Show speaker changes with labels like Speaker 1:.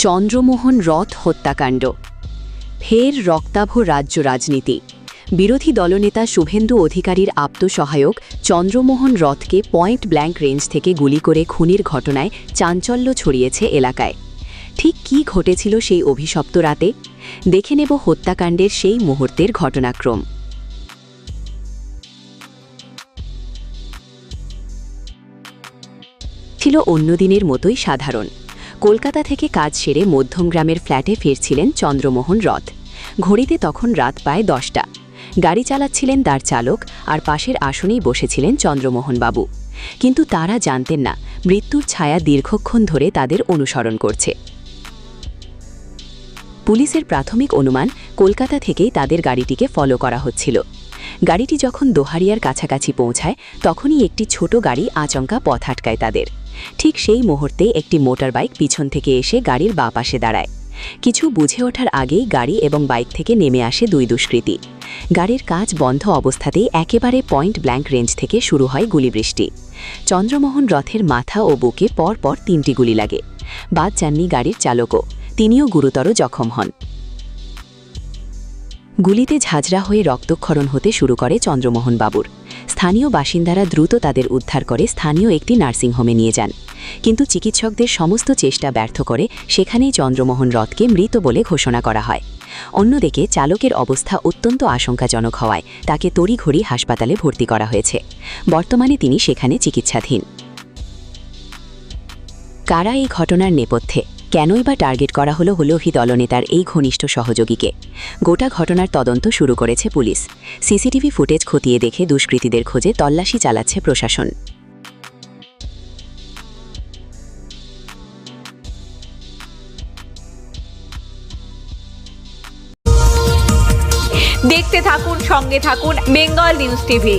Speaker 1: চন্দ্রমোহন রথ হত্যাকাণ্ড। ফের রক্তাভ রাজ্য রাজনীতি। বিরোধী দলনেতা শুভেন্দু অধিকারীর আপ্তসহায়ক চন্দ্রমোহন রথকে পয়েন্ট ব্ল্যাঙ্ক রেঞ্জ থেকে গুলি করে খুনের ঘটনায় চাঞ্চল্য ছড়িয়েছে এলাকায়। ঠিক কী ঘটেছিল সেই অভিশপ্ত রাতে? দেখে নেব হত্যাকাণ্ডের সেই মুহূর্তের ঘটনাক্রম। ছিল অন্যদিনের মতোই সাধারণ। কলকাতা থেকে কাজ সেরে মধ্যমগ্রামের ফ্ল্যাটে ফিরছিলেন চন্দ্রমোহন রথ। ঘড়িতে তখন রাত প্রায় 10টা। গাড়ি চালাচ্ছিলেন তার চালক, আর পাশের আসনেই বসেছিলেন চন্দ্রমোহন বাবু। কিন্তু তারা জানতেন না মৃত্যুর ছায়া দীর্ঘক্ষণ ধরে তাদের অনুসরণ করছে। পুলিশের প্রাথমিক অনুমান, কলকাতা থেকেই তাদের গাড়িটিকে ফলো করা হচ্ছিল। গাড়িটি যখন দোহারিয়ার কাছাকাছি পৌঁছায়, তখনই একটি ছোট গাড়ি আচমকা পথ আটকায় তাদের। ঠিক সেই মুহূর্তে একটি মোটর বাইক পিছন থেকে এসে গাড়ির বাঁ পাশে দাঁড়ায়। কিছু বুঝে ওঠার আগেই গাড়ি এবং বাইক থেকে নেমে আসে দুই দুষ্কৃতী। গাড়ির কাঁচ বন্ধ অবস্থাতেই একেবারে পয়েন্ট ব্ল্যাঙ্ক রেঞ্জ থেকে শুরু হয় গুলিবৃষ্টি। চন্দ্রমোহন রথের মাথা ও বুকে পরপর 3টি গুলি লাগে। বাদ যাননি গাড়ির চালকও, তিনিও গুরুতর জখম হন। গুলিতে ঝাঁঝরা হয়ে রক্তক্ষরণ হতে শুরু করে চন্দ্রমোহন বাবুর। স্থানীয় বাসিন্দারা দ্রুত তাদের উদ্ধার করে স্থানীয় একটি নার্সিংহোমে নিয়ে যান। কিন্তু চিকিৎসকদের সমস্ত চেষ্টা ব্যর্থ করে সেখানেই চন্দ্রমোহন রথকে মৃত বলে ঘোষণা করা হয়। অন্যদিকে চালকের অবস্থা অত্যন্ত আশঙ্কাজনক হওয়ায় তাকে তড়িঘড়ি হাসপাতালে ভর্তি করা হয়েছে। বর্তমানে তিনি সেখানে চিকিৎসাধীন। কারা এই ঘটনার নেপথ্যে? কেনই বা টার্গেট করা হলো বিরোধী দলনেতার এই ঘনিষ্ঠ সহযোগীকে? গোটা ঘটনার তদন্ত শুরু করেছে পুলিশ। সিসিটিভি ফুটেজ খতিয়ে দেখে দুষ্কৃতীদের খোঁজে তল্লাশি চালাচ্ছে প্রশাসন।
Speaker 2: দেখতে থাকুন, সঙ্গে থাকুন বেঙ্গল নিউজ টিভি।